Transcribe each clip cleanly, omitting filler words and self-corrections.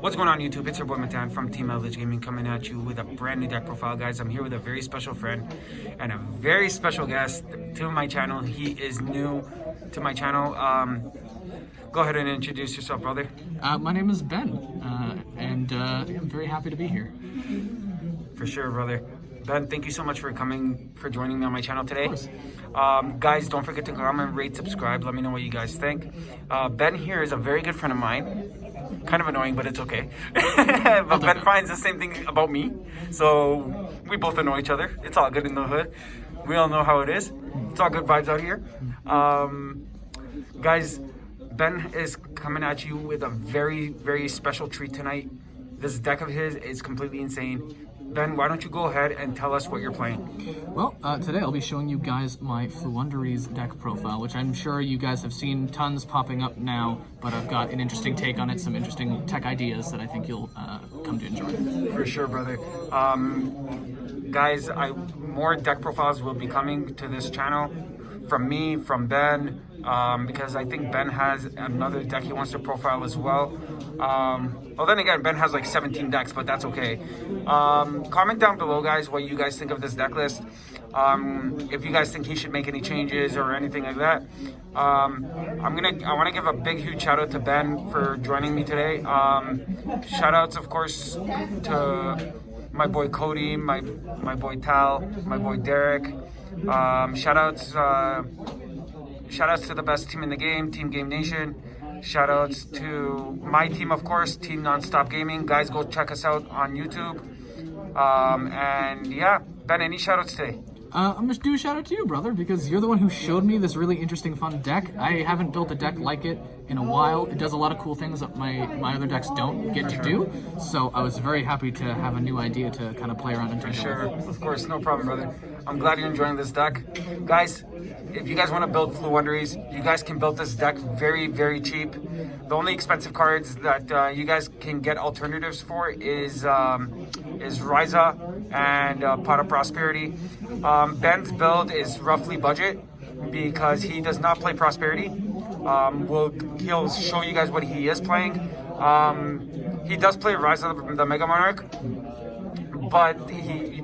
What's going on YouTube? It's your boy Matan from Team Eldritch Gaming coming at you with a brand new deck profile, guys. I'm here with a very special friend and a very special guest to my channel. He is new to my channel. Go ahead and introduce yourself, brother. My name is Ben, and I'm very happy to be here. For sure, brother. Ben, thank you so much for joining me on my channel today. Of course. Guys, don't forget to comment, rate, subscribe. Let me know what you guys think. Ben here is a very good friend of mine. Kind of annoying, but it's okay. But Ben finds the same thing about me, so we both annoy each other. It's all good in the hood. We all know how it is. It's all good vibes out here. Guys, Ben is coming at you with a very, very special treat tonight. This deck of his is completely insane. Ben, why don't you go ahead and tell us what you're playing? Well, today I'll be showing you guys my Floowondereeze deck profile, which I'm sure you guys have seen tons popping up now, but I've got an interesting take on it, some interesting tech ideas that I think you'll come to enjoy. For sure, brother. Guys, more deck profiles will be coming to this channel from me, from Ben, because I think Ben has another deck he wants to profile as well. Well, then again, Ben has like 17 decks, but that's okay. Comment down below, guys, what you guys think of this deck list. If you guys think he should make any changes or anything like that. I want to give a big, huge shout out to Ben for joining me today. Shout outs, of course, to my boy Cody, my boy Tal, my boy Derek. Shout outs to the best team in the game, Team Game Nation. Shout outs to my team, of course, Team Nonstop Gaming. Guys, go check us out on YouTube. And yeah, Ben, any shout outs today? I'm just do a shout out to you, brother, because you're the one who showed me this really interesting, fun deck. I haven't built a deck like it in a while. It does a lot of cool things that my other decks don't get to do. So I was very happy to have a new idea to kind of play around and For sure, of course, no problem, brother. I'm glad you're enjoying this deck. Guys, if you guys want to build Floowondereeze, you guys can build this deck very, very cheap. The only expensive cards that you guys can get alternatives for is Ryza and Pot of Prosperity. Ben's build is roughly budget because he does not play Prosperity. He'll show you guys what he is playing. He does play Ryza the Mega Monarch, but he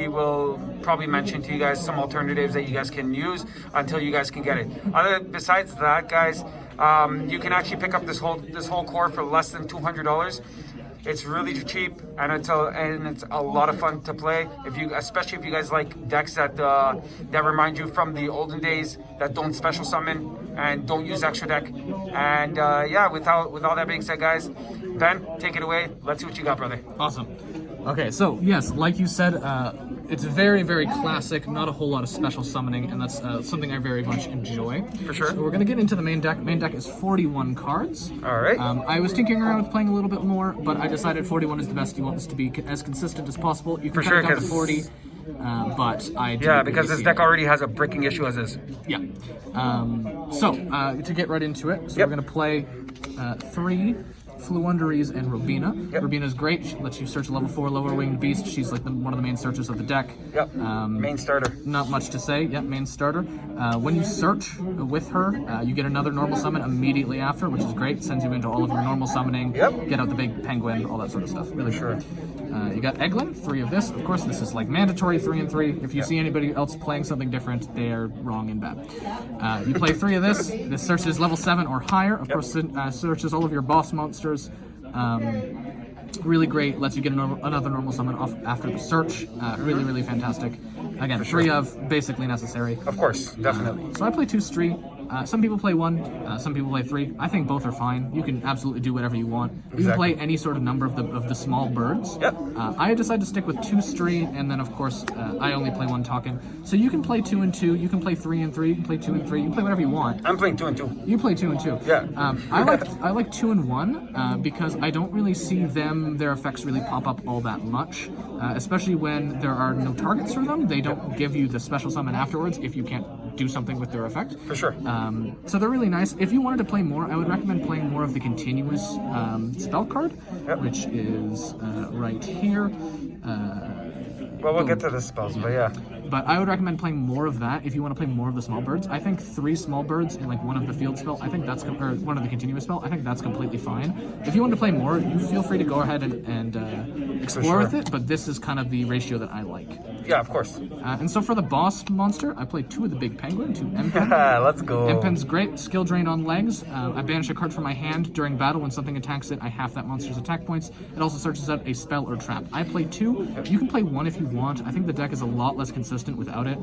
will probably mention to you guys some alternatives that you guys can use until you guys can get it. Besides that, guys, you can actually pick up this whole core for less than $200. It's really cheap, and it's a lot of fun to play. Especially if you guys like decks that remind you from the olden days, that don't special summon and don't use extra deck. And yeah, with all that being said, guys, Ben, take it away. Let's see what you got, brother. Awesome. Okay, so yes, like you said, it's very, very classic, not a whole lot of special summoning, and that's something I very much enjoy. For sure. So we're going to get into the main deck. Main deck is 41 cards. All right. I was tinkering around with playing a little bit more, but I decided 41 is the best. You want this to be as consistent as possible. You can cut it down to 40, but I do. Yeah, because this deck already has a bricking issue as is. Yeah. So, to get right into it, so we're going to play 3 Floowondereeze and Robina. Yep. Robina's great. She lets you search a level 4 lower winged beast. She's like one of the main searchers of the deck. Yep. Main starter. Not much to say. Yep, main starter. When you search with her, you get another normal summon immediately after, which is great. Sends you into all of your normal summoning. Yep. Get out the big penguin, all that sort of stuff. Really Sure. You got Eglin, 3 of this. Of course, this is like mandatory 3 and 3. If you see anybody else playing something different, they're wrong and bad. You play 3 of this. This searches level 7 or higher. Of course, searches all of your boss monsters. Really great, lets you get another normal summon off after the search. Really, really fantastic. Again, 3 of, basically necessary. Of course, definitely. So I play 2 street. Some people play 1, some people play 3. I think both are fine. You can absolutely do whatever you want. You can play any sort of number of the small birds. Yep. I decided to stick with 2 street, and then of course I only play 1 token. So you can play 2 and 2. You can play 3 and 3. You can play 2 and 3. You can play whatever you want. I'm playing 2 and 2. You play 2 and 2. Yeah. I like 2 and 1 because I don't really see their effects really pop up all that much, especially when there are no targets for them. They don't give you the special summon afterwards if you can't do something with their effect. For sure. So they're really nice. If you wanted to play more, I would recommend playing more of the continuous spell card, which is right here. Well, we'll get to the spells, but yeah. But I would recommend playing more of that if you want to play more of the small birds. I think 3 small birds in like one of the field spell, I think that's or one of the continuous spell, I think that's completely fine. If you want to play more, you feel free to go ahead and explore with it, but this is kind of the ratio that I like. Yeah, of course. And so for the boss monster, I played 2 of the big penguin, 2 M-Pen. Let's go. M-Pen's great, skill drain on legs. I banish a card from my hand during battle. When something attacks it, I half that monster's attack points. It also searches out a spell or trap. I play 2. You can play 1 if you want. I think the deck is a lot less consistent without it,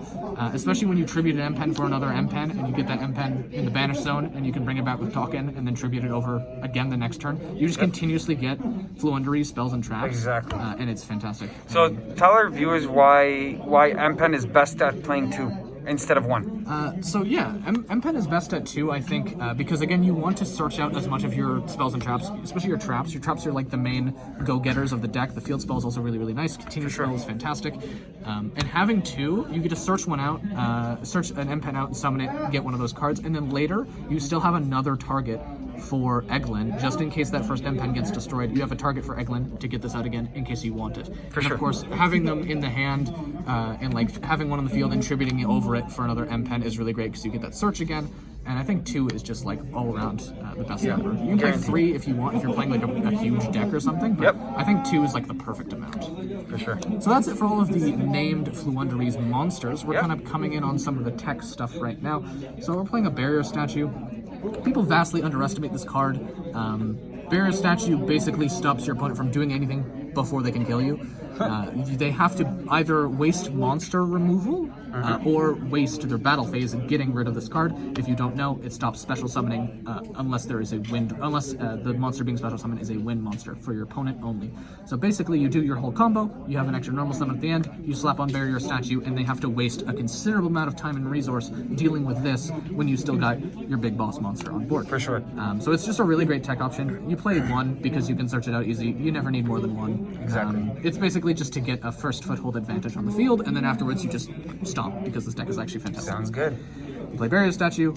especially when you tribute an M-Pen for another M-Pen, and you get that M-Pen in the banish zone, and you can bring it back with token, and then tribute it over again the next turn. You just continuously get Floowondereeze spells and traps. Exactly. And it's fantastic. So tell our viewers why M-Pen is best at playing 2 instead of 1. So yeah, M-Pen is best at 2, I think, because again, you want to search out as much of your spells and traps, especially your traps. Your traps are like the main go-getters of the deck. The field spell is also really, really nice. Continuous spell is fantastic. And having 2, you get to search one out, search an M-Pen out, summon it, get one of those cards, and then later, you still have another target for Eglin, just in case that first M-Pen gets destroyed. You have a target for Eglin to get this out again in case you want it. Of course, having them in the hand and like having one on the field and tributing over it for another M-Pen is really great because you get that search again. And I think 2 is just like all around the best number. You can play 3 if you want, if you're playing like a huge deck or something. But I think 2 is like the perfect amount. For sure. So that's it for all of the named Floowondereeze monsters. We're kind of coming in on some of the tech stuff right now. So we're playing a barrier statue. People vastly underestimate this card. Barrier statue basically stops your opponent from doing anything before they can kill you. They have to either waste monster removal or waste their battle phase getting rid of this card. If you don't know, it stops special summoning unless there is a wind, unless the monster being special summoned is a wind monster for your opponent only. So basically, you do your whole combo. You have an extra normal summon at the end. You slap on barrier statue, and they have to waste a considerable amount of time and resource dealing with this when you still got your big boss monster on board. For sure. So it's just a really great tech option. You play 1 because you can search it out easy. You never need more than 1. Exactly. It's basically just to get a first foothold advantage on the field, and then afterwards you just stomp because this deck is actually fantastic. Sounds good. You play Barrier Statue.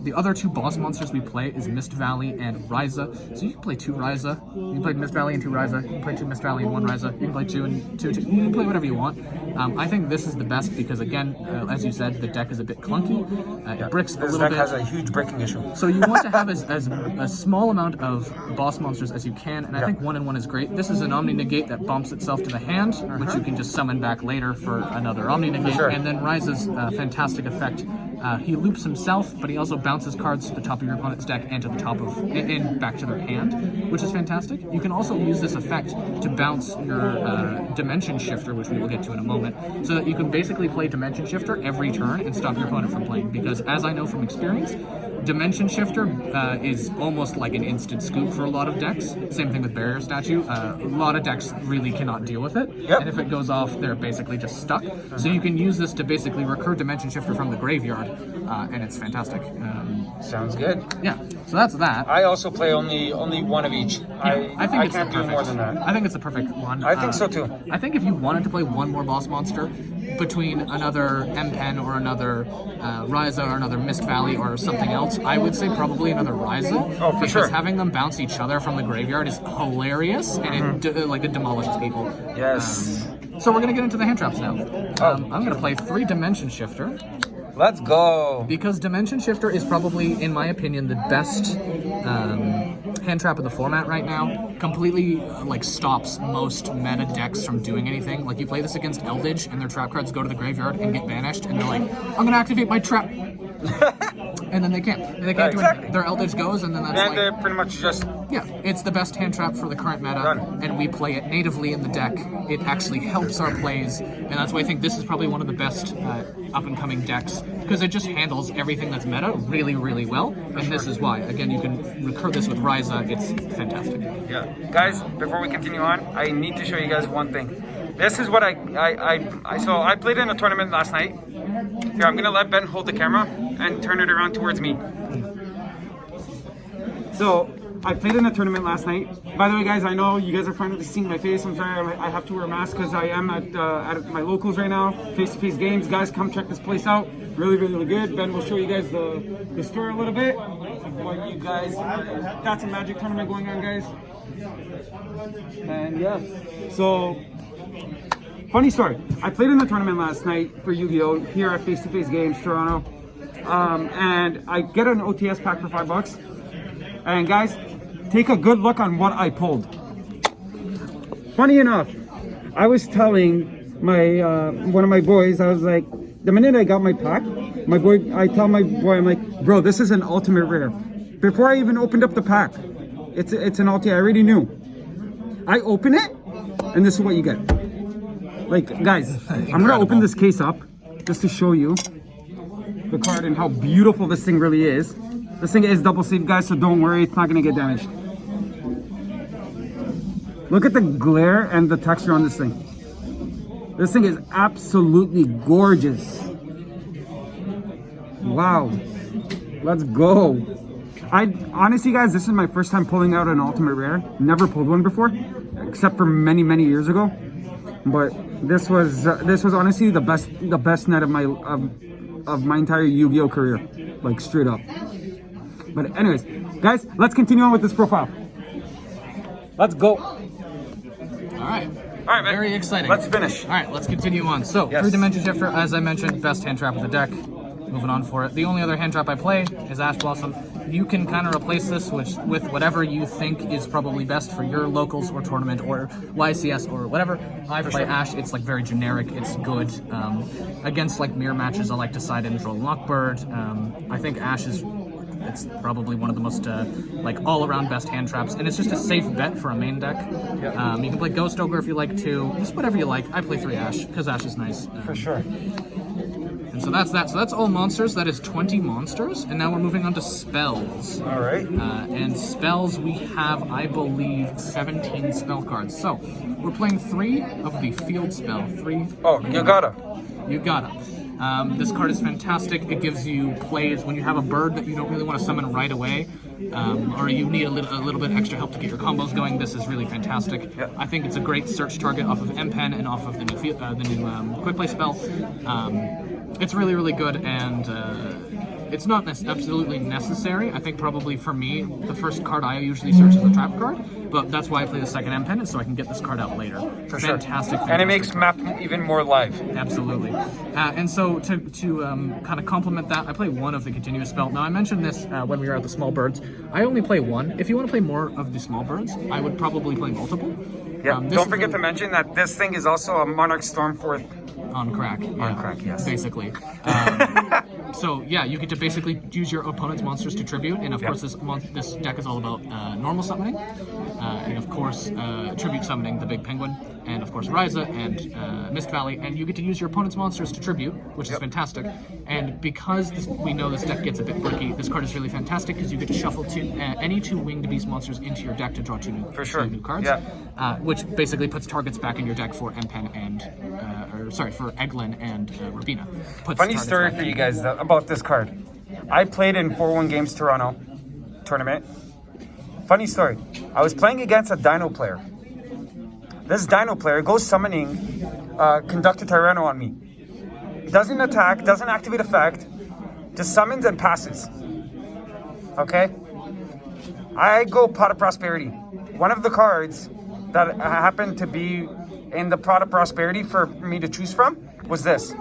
The other 2 boss monsters we play is Mist Valley and Ryza. So you can play 2 Ryza. You can play Mist Valley and 2 Ryza. You can play 2 Mist Valley and 1 Ryza. You can play 2 and 2. You can play whatever you want. I think this is the best because, again, as you said, the deck is a bit clunky. It bricks a little bit. This deck has a huge breaking issue. So you want to have as a small amount of boss monsters as you can, and I think 1 and 1 is great. This is an Omni Negate that bumps itself to the hand, which you can just summon back later for another Omni Negate. And then Ryza's fantastic effect. He loops himself, but he also bounces cards to the top of your opponent's deck and to the top of and back to their hand, which is fantastic. You can also use this effect to bounce your Dimension Shifter, which we will get to in a moment, so that you can basically play Dimension Shifter every turn and stop your opponent from playing. Because as I know from experience, Dimension Shifter is almost like an instant scoop for a lot of decks. Same thing with Barrier Statue. A lot of decks really cannot deal with it, and if it goes off, they're basically just stuck. So you can use this to basically recur Dimension Shifter from the graveyard, and it's fantastic. Sounds good. Yeah, so that's that. I also play only 1 of each. I think I it's can't the do more perfect. than that. I think it's the perfect one. I think so too. I think if you wanted to play 1 more boss monster between another M-Pen or another Ryza or another Mist Valley or something else, I would say probably another Ryza. Oh, for because sure. having them bounce each other from the graveyard is hilarious, and it demolishes people. Yes. So we're gonna get into the hand traps now. I'm gonna play 3 Dimension Shifter. Let's go. Because Dimension Shifter is probably, in my opinion, the best hand trap of the format right now. Completely stops most meta decks from doing anything. Like you play this against Eldritch and their trap cards go to the graveyard and get banished, and they're like, I'm gonna activate my trap. And then they can't. And they can't do anything. Their Eldritch goes, and then that's And they're pretty much just... Yeah, it's the best hand trap for the current meta, Done. and we play it natively in the deck. It actually helps our plays, and that's why I think this is probably one of the best up-and-coming decks, because it just handles everything that's meta really, really well, and this is why. Again, you can recur this with Ryza. It's fantastic. Yeah. Guys, before we continue on, I need to show you guys one thing. This is what so I played in a tournament last night. Here, I'm gonna let Ben hold the camera and turn it around towards me. So I played in a tournament last night. By the way, guys, I know you guys are finally seeing my face. I'm sorry, I have to wear a mask because I am at my locals right now. Face-to-face games. Guys, come check this place out. Really, really, really good. Ben will show you guys the store a little bit. What you guys, that's a Magic tournament going on, guys. And yeah, so funny story. I played in the tournament last night for Yu-Gi-Oh! Here at Face to Face Games, Toronto. And I get an OTS pack for $5. And guys, take a good look on what I pulled. Funny enough, I was telling my one of my boys, I was like, the minute I got my pack, I tell my boy, I'm like, bro, this is an ultimate rare. Before I even opened up the pack, it's an ultimate. I already knew. I open it, and this is what you get. Like, guys, I'm gonna open this case up just to show you the card and how beautiful this thing really is. This thing is double sleeve, guys, so don't worry, it's not gonna get damaged. Look at the glare and the texture on this thing. This thing is absolutely gorgeous. Wow. Let's go. Honestly, guys, this is my first time pulling out an ultimate rare. Never pulled one before, except for many years ago. But this was honestly the best net of my entire Yu-Gi-Oh career, like straight up. But anyways, guys, let's continue on with this profile. Let's go. All right. All right, man. Very exciting. Let's finish. All right, let's continue on. So, Yes. 3-dimension shifter, as I mentioned, best hand trap of the deck. Moving on for it. The only other hand trap I play is Ash Blossom. You can kind of replace this with whatever you think is probably best for your locals or tournament or YCS or whatever. I play Ash. It's like very generic. It's good. Against like mirror matches, I like to side in Droll Lockbird. I think Ash is... It's probably one of the most like all-around best hand traps, and it's just a safe bet for a main deck. You can play Ghost Ogre if you like to, just whatever you like. I play 3 Ash because Ash is nice. For sure. And so that's that. So that's all monsters. That is 20 monsters, and now we're moving on to spells. All right. And spells, we have, I believe, 17 spell cards. So we're playing 3 of the field spell. 3. Oh, you gotta. You gotta. This card is fantastic. It gives you plays when you have a bird that you don't really want to summon right away, or you need a little bit extra help to get your combos going. This is really fantastic. Yep. I think it's a great search target off of M-Pen and off of the new quick play spell. It's really good, and it's not absolutely necessary. I think probably for me, the first card I usually search is a trap card, but that's why I play the second M-Pen, so I can get this card out later. For Fantastic. sure. And it makes map even more live. Absolutely. And so to kind of complement that, I play 1 of the continuous spell. Now, I mentioned this when we were at the small birds. I only play 1. If you want to play more of the small birds, I would probably play multiple. Yeah. Don't forget to mention that this thing is also a Monarch Stormforth on crack. On crack, yes. Basically. So yeah, you get to basically use your opponent's monsters to tribute, and of course this deck is all about normal summoning, and of course tribute summoning the big penguin, and of course Ryza and Mist Valley, and you get to use your opponent's monsters to tribute, which is fantastic. And because we know this deck gets a bit bricky, this card is really fantastic because you get to shuffle any 2 winged beast monsters into your deck to draw 2 new, two new cards, which basically puts targets back in your deck for M-Pen and for Eglin and Rubina. Funny story for you guys about this card. I played in 4-1 Games Toronto tournament. Funny story. I was playing against a Dino player. This Dino player goes summoning Conductor Tyranno on me. Doesn't attack, doesn't activate effect, just summons and passes. Okay? I go Pot of Prosperity. One of the cards that happened to be in the Pot of Prosperity for me to choose from was this.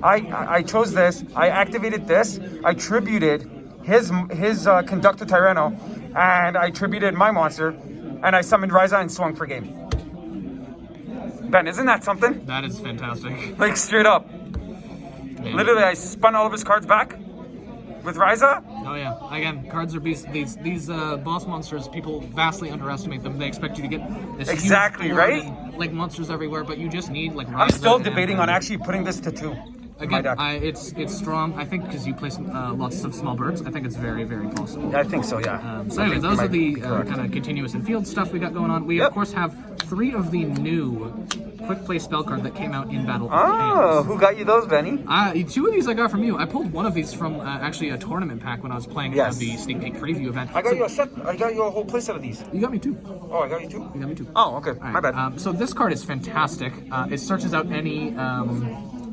I chose this, I activated this, I tributed his Conductor Tyranno, and I tributed my monster, and I summoned Ryza and swung for game. Ben, isn't that something? That is fantastic. Like straight up. Man. Literally, I spun all of his cards back with Ryza. Oh yeah. Again, cards are beasts. These boss monsters, people vastly underestimate them. They expect you to get this Exactly, huge right? and, like monsters everywhere, but you just need like. I'm Ryza still and debating M-Pen. on actually putting this to 2. Again, it's strong. I think because you play lots of small birds, I think it's very possible. Yeah, I think so, yeah. So anyway, those are the kind of continuous and field stuff we got going on. We of course have 3 of the new quick play spell card that came out in Battle of Oh, who got you those, Benny? 2 of these I got from you. I pulled one of these from actually a tournament pack when I was playing the sneak peek preview event. I got you a set. I got you a whole playset of these. You got me 2. Oh, I got you 2? You got me 2. Oh, okay. All My right. bad. So this card is fantastic. It searches out any.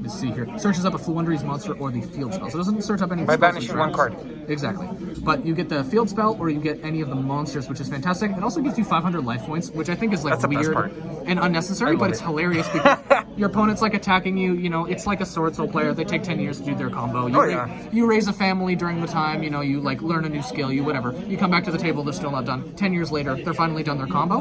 Let's see here. Searches up a Floowondereeze monster or the field spell. So it doesn't search up any. By spells banishing and one traps. card. Exactly. But you get the field spell or you get any of the monsters, which is fantastic. It also gives you 500 life points, which I think is like That's the best weird part. and unnecessary, but it's hilarious because your opponent's like attacking you. You know, it's like a Sword Soul player. They take 10 years to do their combo. You raise a family during the time. You know, you like learn a new skill. You whatever. You come back to the table. They're still not done. 10 years later, they're finally done their combo.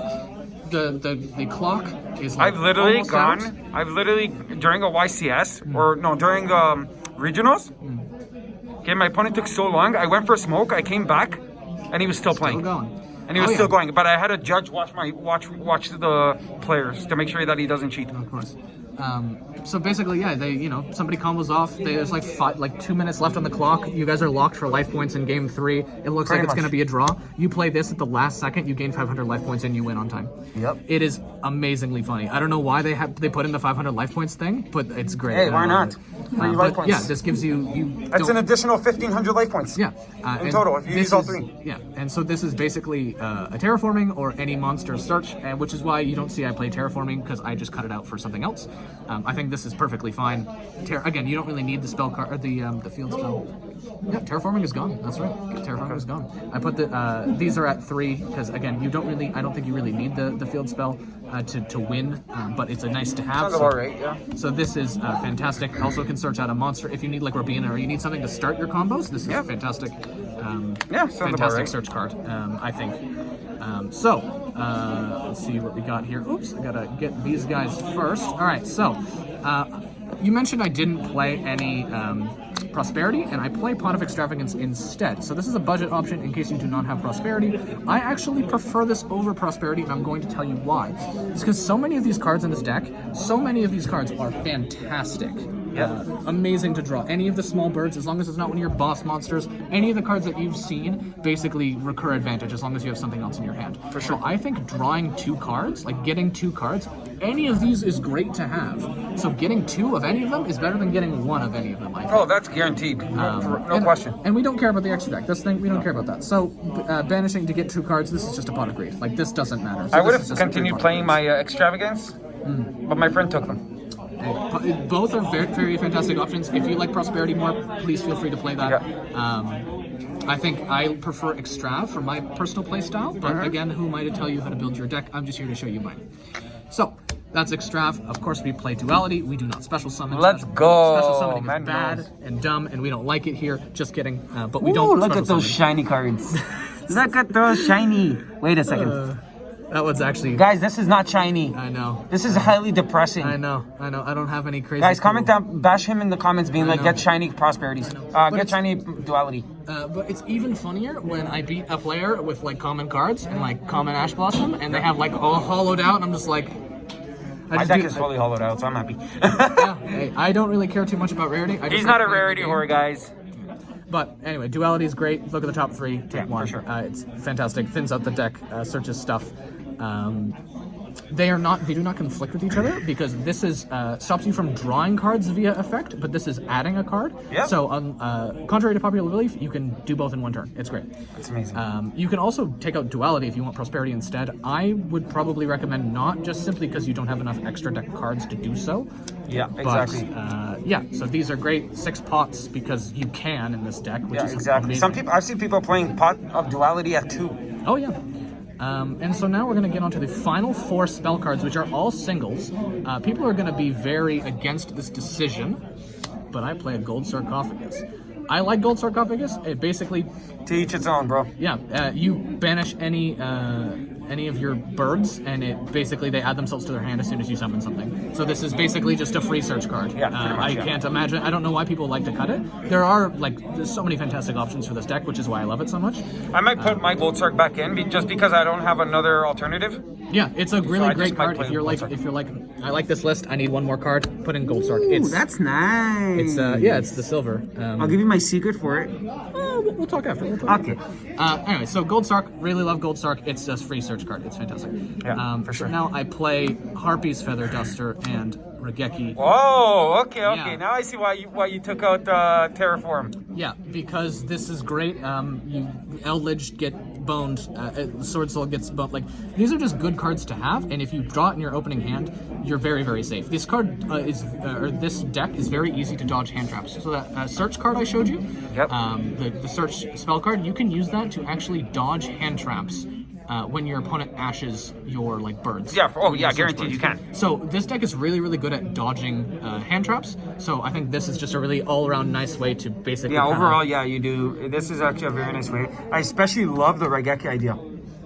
The clock is like I've literally almost gone. out. I've literally during a YCS or no during the regionals. Okay, my opponent took so long. I went for a smoke. I came back, and he was still playing. Still going. And he was still going, but I had a judge watch the players to make sure that he doesn't cheat. Of course. So basically, yeah, somebody combos off. There's like 2 minutes left on the clock. You guys are locked for life points in game 3. It looks like it's going to be a draw. You play this at the last second. You gain 500 life points and you win on time. Yep. It is amazingly funny. I don't know why they put in the 500 life points thing, but it's great. Hey, why not? Free life points. Yeah, this gives you. That's an additional 1,500 life points. Yeah. In total, if you use all 3. Yeah, and so this is basically a terraforming or any monster search, and which is why you don't see I play terraforming because I just cut it out for something else. I think this is perfectly fine. Again, you don't really need the spell card or the field spell. Yeah, terraforming is gone. That's right. Terraforming is gone. I put these are at 3 because again, I don't think you really need the field spell to win, but it's a nice to have. Sounds about right, yeah. So this is fantastic. Also can search out a monster if you need like Robina or you need something to start your combos. This is fantastic. Fantastic search card. I think. Let's see what we got here. Oops, I gotta get these guys first. All right, so you mentioned I didn't play any Prosperity, and I play Pot of Extravagance instead. So this is a budget option in case you do not have Prosperity. I actually prefer this over Prosperity, and I'm going to tell you why. It's because so many of these cards in this deck, so many of these cards are fantastic. Yeah. Amazing to draw. Any of the small birds, as long as it's not one of your boss monsters, any of the cards that you've seen basically recur advantage as long as you have something else in your hand. For sure. So I think drawing 2 cards, like getting 2 cards, any of these is great to have. So getting 2 of any of them is better than getting 1 of any of them, I think. Oh, that's guaranteed. No question. And we don't care about the extra deck. We don't care about that. So banishing to get 2 cards, this is just a pot of greed. Like, this doesn't matter. So I would this is have just a continued playing my Extravagance, but my friend took them. Both are very, very fantastic options. If you like Prosperity more, please feel free to play that. Yeah. I think I prefer Extrav for my personal play style, but again, who am I to tell you how to build your deck? I'm just here to show you mine. So, that's Extrav. Of course, we play Duality. We do not special summon. Let's go. Special summoning Man is bad knows. and dumb, and we don't like it here. Just kidding. But we don't. Look special at those summon. shiny cards. Look at those shiny. Wait a second. That one's actually. Guys, this is not shiny. I know. This is highly depressing. I know. I don't have any crazy. Guys, comment cool- down, bash him in the comments being like, know. get shiny prosperities. But Get it's- shiny duality. But it's even funnier when I beat a player with like common cards and like common Ash Blossom, and they have like all hollowed out, and I'm just like. My deck is fully hollowed out, so I'm happy. Hey, I don't really care too much about rarity. He's not a rarity horror. whore, guys. But anyway, Duality is great. Look at the top 3. Take Yeah, one. for sure. It's fantastic. Thins out the deck. Searches stuff. They do not conflict with each other because this is stops you from drawing cards via effect, but this is adding a card. Yep. So, contrary to popular belief, you can do both in one turn. It's great. That's amazing. You can also take out Duality if you want Prosperity instead. I would probably recommend not, just simply because you don't have enough extra deck cards to do so. Yeah, But, exactly. so these are great 6 pots because you can in this deck, which Yeah, is exactly. amazing. I've seen people playing Pot of Duality at 2. Oh yeah. And so now we're going to get onto the final 4 spell cards, which are all singles. People are going to be very against this decision, but I play a Gold Sarcophagus. I like Gold Sarcophagus. It basically, To each its own, bro. you banish any of your birds, and it basically they add themselves to their hand as soon as you summon something. So this is basically just a free search card. Yeah, pretty much, I yeah. can't imagine. I don't know why people like to cut it. There's so many fantastic options for this deck, which is why I love it so much. I might put my Gold Sark back in just because I don't have another alternative. Yeah, it's a really I great just might card. play If you're Gold like, Sark. I like this list. I need one more card. Put in Gold Sark. Ooh, It's that's nice. it's the silver. I'll give you my secret for it. We'll talk after. Okay. Anyway, so Gold Sark, really love Gold Sark. It's just free search card. It's fantastic. Yeah, for sure. So now I play Harpy's Feather Duster and Regeki. Whoa, okay. Yeah. Now I see why you took out Terraform. Yeah, because this is great. You Eldridge get boned. Sword Soul gets boned. Like, these are just good cards to have, and if you draw it in your opening hand, you're very, very safe. This card this deck is very easy to dodge hand traps. So that search card I showed you, Yep. the search spell card, you can use that to actually dodge hand traps when your opponent ashes your like birds. Yeah. Oh, yeah. Search Guaranteed, birds. you can. So this deck is really, really good at dodging hand traps. So I think this is just a really all-around nice way to basically. Yeah. kinda- Overall, yeah, you do. This is actually a very nice way. I especially love the Raigeki idea.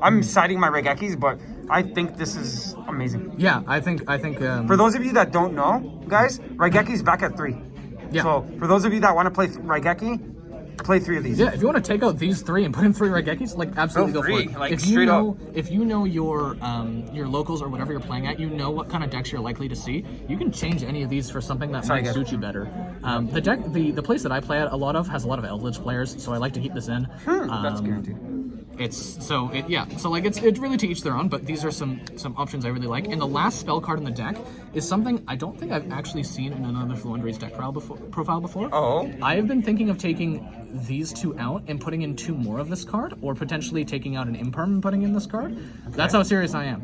I'm citing my Raigekis, but I think this is amazing. Yeah, I think. For those of you that don't know, guys, Raigeki's back at 3. Yeah. So for those of you that want to play Raigeki, play 3 of these. Yeah, if you want to take out these 3 and put in 3 Raigekis, like absolutely Feel go free, for it. like, if straight up. If you know your locals or whatever you're playing at, you know what kind of decks you're likely to see. You can change any of these for something that might guys. suit you better. The place that I play at a lot of has a lot of Eldritch players, so I like to keep this in. That's guaranteed. So it's really to each their own, but these are some options I really like. And the last spell card in the deck is something I don't think I've actually seen in another Floowondereeze deck profile before. Oh. I have been thinking of taking these 2 out and putting in 2 more of this card, or potentially taking out an imperm and putting in this card. Okay. That's how serious I am.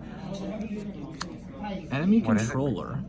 Enemy Controller.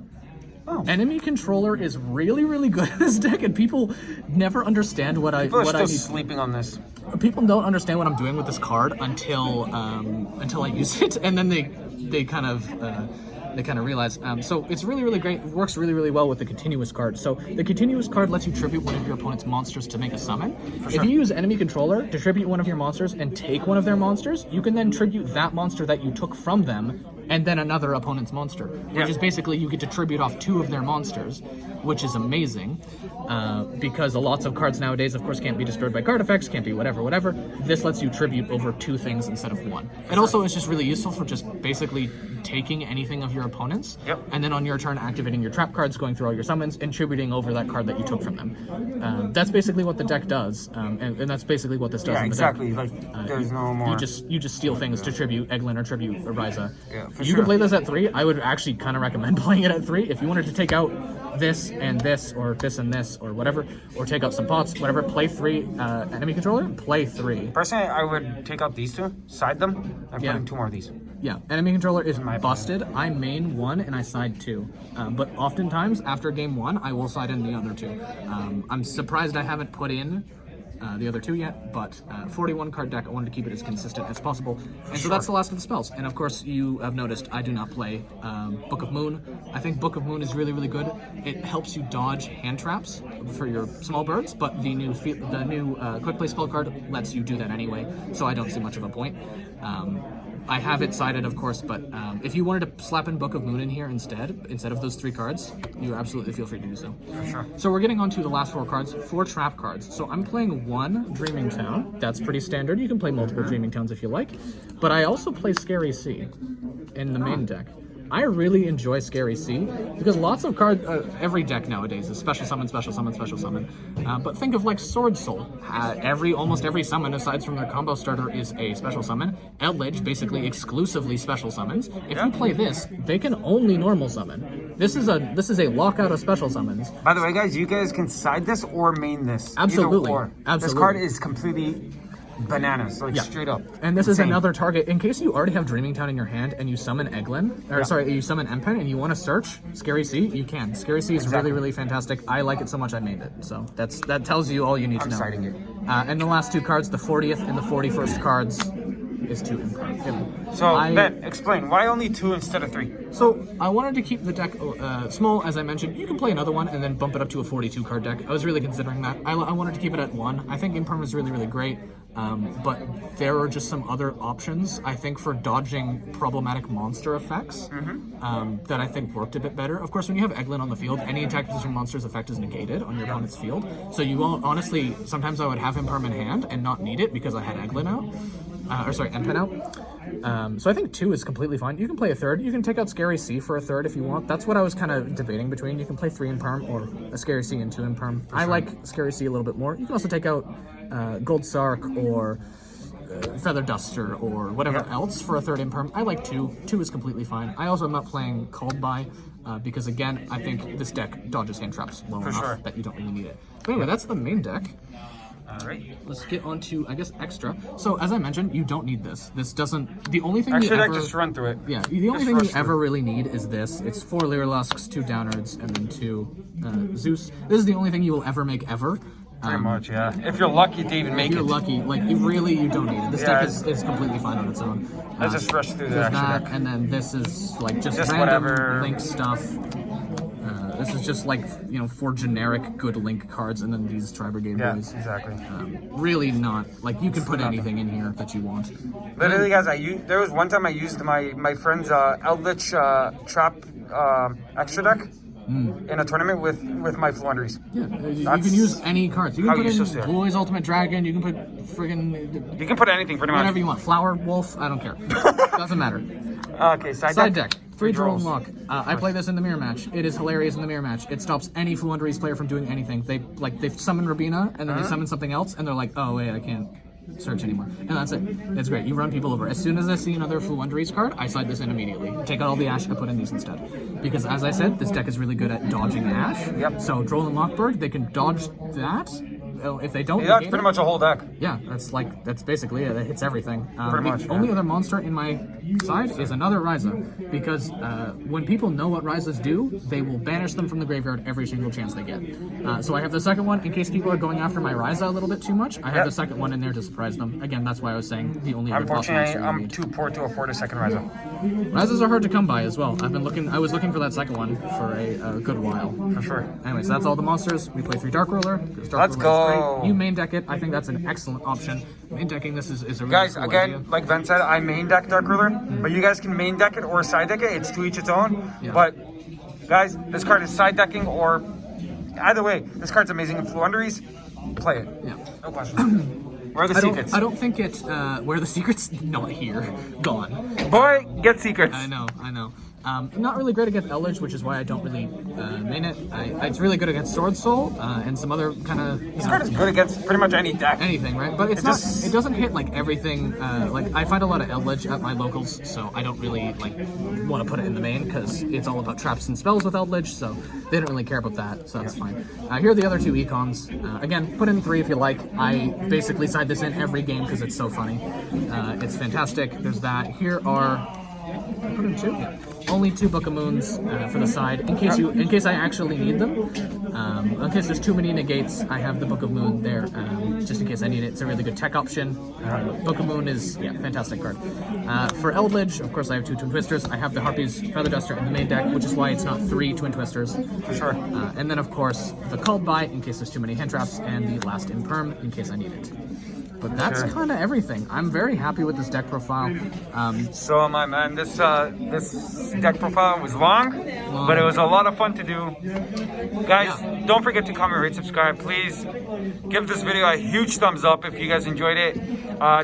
Oh. Enemy Controller is really, really good in this deck, and people never understand what I People are what still I need. sleeping on this. People don't understand what I'm doing with this card until I use it, and then they kind of realize. So it's really, really great. It works really, really well with the continuous card. So the continuous card lets you tribute one of your opponent's monsters to make a summon. If you use Enemy Controller to tribute one of your monsters and take one of their monsters, you can then tribute that monster that you took from them and then another opponent's monster, which is basically you get to tribute off 2 of their monsters, which is amazing, because lots of cards nowadays, of course, can't be destroyed by card effects, can't be whatever. This lets you tribute over 2 things instead of 1. It also is just really useful for just basically taking anything of your opponent's, and then on your turn activating your trap cards, going through all your summons, and tributing over that card that you took from them. That's basically what the deck does, and that's basically what this does. Yeah, in the exactly. deck. Like there's no more. You just steal things to tribute Eglin or tribute Ryza. Yeah, for You sure. can play this at 3. I would actually kind of recommend playing it at 3. If you wanted to take out this and this, or this and this, or whatever, or take out some pots, whatever, play 3 Enemy Controller, play 3. Personally, I would take out these 2, side them, and put in 2 more of these. Yeah, Enemy Controller is busted. I main 1 and I side 2. But oftentimes, after game 1, I will side in the other 2. I'm surprised I haven't put in the other 2 yet, but 41 card deck, I wanted to keep it as consistent as possible. And so that's the last of the spells. And of course, you have noticed I do not play Book of Moon. I think Book of Moon is really, really good. It helps you dodge hand traps for your small birds, but the new quick play spell card lets you do that anyway, so I don't see much of a point. I have it sided, of course, but if you wanted to slap in Book of Moon in here instead of those 3 cards, you absolutely feel free to do so. For sure. So we're getting on to the last 4 cards, 4 trap cards. So I'm playing 1 Dreaming Town. That's pretty standard. You can play multiple Dreaming Towns if you like. But I also play Scary Sea in the main deck. I really enjoy Scary Sea because lots of cards, every deck nowadays is special summon, special summon, special summon. But think of like Sword Soul. Almost every summon, aside from their combo starter, is a special summon. Eldritch basically exclusively special summons. If you play this, they can only normal summon. This is a lockout of special summons. By the way, guys, you guys can side this or main this. Absolutely. Either or. Absolutely. This card is completely bananas, like straight up. And this Insane. is another target. In case you already have Dreaming Town in your hand and you summon you summon Empen and you want to search Scary Sea, you can. Scary Sea is really, really fantastic. I like it so much I made it. So that tells you all you need to know. I'm citing it. And the last 2 cards, the 40th and the 41st cards, is 2 improv. So, Ben, explain, why only 2 instead of 3? So, I wanted to keep the deck small, as I mentioned. You can play another one and then bump it up to a 42 card deck. I was really considering that. I wanted to keep it at 1. I think Imperm is really, really great. But there are just some other options, I think, for dodging problematic monster effects that I think worked a bit better. Of course, when you have Eglin on the field, any attack with your monster's effect is negated on your opponent's field. So you won't, honestly, sometimes I would have Imperm in hand and not need it because I had Eglin out. Empen out. So I think 2 is completely fine. You can play a 3rd. You can take out Scary Sea for a 3rd if you want. That's what I was kind of debating between. You can play 3 in Perm or a Scary Sea and 2 in Perm. I like Scary Sea a little bit more. You can also take out Gold Sark or Feather Duster or whatever else for a 3rd in Perm. I like 2. 2 is completely fine. I also am not playing Called By because, again, I think this deck dodges hand traps well enough that you don't really need it. But anyway, that's the main deck. Alright. Let's get on to, I guess, extra. So, as I mentioned, you don't need this. This doesn't... The only thing Actually, you ever... just run through it. Yeah, the only thing you ever really need is this. It's 4 Lyrilusks, 2 Downards, and then 2 Zeus. This is the only thing you will ever make ever. Pretty much, yeah. If you're lucky to even make If you're it. lucky, like you don't need it. This Yeah, deck is completely fine on its own. Let's just rush through the There's extra that, deck. and then this is like just Just random whatever. Link stuff. This is just like, for generic good Link cards, and then these Tri-Brigade Yeah, boys. exactly. Really not, like, you can put anything in here that you want. Literally, guys, there was one time I used my friend's Eldritch Trap extra deck in a tournament with my Floowondereeze. Yeah, you That's can use any cards. You how can put you in should say it. Boy's Ultimate Dragon, you can put friggin' You can put anything, pretty much. whatever you want. Flower Wolf, I don't care. Doesn't matter. Okay, Side deck. Free draw and draws. lock. I play this in the mirror match. It is hilarious in the mirror match. It stops any Floowondereeze player from doing anything. They summon Rabina and then they summon something else and they're like, oh wait, I can't search anymore. And that's it. It's great. You run people over. As soon as I see another Floowondereeze card, I slide this in immediately. Take out all the Ash, I put in these instead. Because as I said, this deck is really good at dodging Ash. Yep. So Droll and Lockbird, they can dodge that. If they don't, Yeah, that's negate pretty it. much a whole deck. Yeah, that's basically it. It hits everything. Pretty The much, yeah. only other monster in my side is another Ryza, because when people know what Ryzas do, they will banish them from the graveyard every single chance they get. So I have the second one in case people are going after my Ryza a little bit too much. I have Yep. the second one in there to surprise them. Again, that's why I was saying the only other plus Unfortunately, monster you I'm need. too poor to afford a second Ryza. Ryzas are hard to come by as well. I was looking for that second one for a good while. For sure. Anyways, that's all the monsters. We play 3 Dark Ruler. 'Cause Dark Let's Ruler is go. great. You main deck it. I think that's an excellent option. Main decking this is a really Guys, cool again, idea. like Ben said, I main deck Dark Ruler, but you guys can main deck it or side deck it. It's to each its own. Yeah. But, guys, this card is side decking or either way. This card's amazing in Floowondereeze. Play it. Yeah. No question. Where are the secrets? I don't think it. Where the secrets not here, gone. Boy, get secrets. I know. Not really great against Eldritch, which is why I don't really main it. It's really good against Sword Soul and some other kind of This card is good against pretty much any deck. anything, right? But it's It not. just- It doesn't hit like everything. Like I find a lot of Eldritch at my locals, so I don't really like want to put it in the main because it's all about traps and spells with Eldritch. So they don't really care about that. So that's fine. Here are the other 2 econs. Again, put in 3 if you like. I basically side this in every game because it's so funny. It's fantastic. There's that. Here are. I put in 2. Yeah. Only 2 Book of Moons for the side in case I actually need them. In case there's too many negates, I have the Book of Moon there just in case I need it. It's a really good tech option. Book of Moon is fantastic card. For Eldritch, of course, I have 2 Twin Twisters. I have the Harpy's Feather Duster in the main deck, which is why it's not 3 Twin Twisters. For sure. And then of course the Called By in case there's too many hand traps, and the Last Imperm in case I need it. But that's kind of everything. I'm very happy with this deck profile. So am I, man. This deck profile was long, but it was a lot of fun to do. Guys, don't forget to comment, rate, subscribe. Please give this video a huge thumbs up if you guys enjoyed it.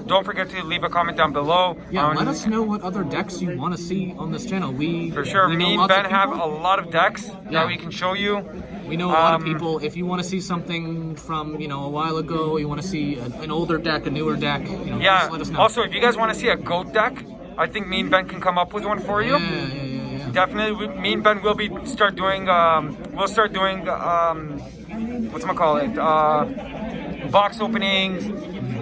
Don't forget to leave a comment down below. Yeah, let us know what other decks you want to see on this channel. For sure, we know me and lots of Ben have people. a lot of decks Yeah. that we can show you. We know a lot of people. If you want to see something from a while ago, you want to see an older deck, a newer deck, Yeah. just let us know. Also, if you guys want to see a GOAT deck, I think me and Ben can come up with one for you. Yeah. Definitely, me and Ben will start doing whatchamacallit, box openings,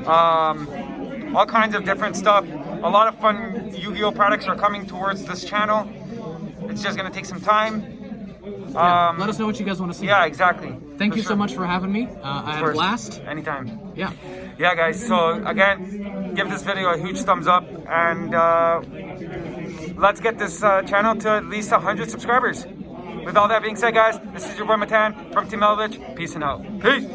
all kinds of different stuff. A lot of fun Yu-Gi-Oh products are coming towards this channel. It's just gonna take some time. Let us know what you guys want to see. Yeah, exactly. Thank For you so sure. much for having me. I had a blast. Anytime. Yeah. Yeah, guys. So again, give this video a huge thumbs up, and let's get this channel to at least 100 subscribers. With all that being said, guys, this is your boy Matan from Team Eldritch. Peace and out. Peace.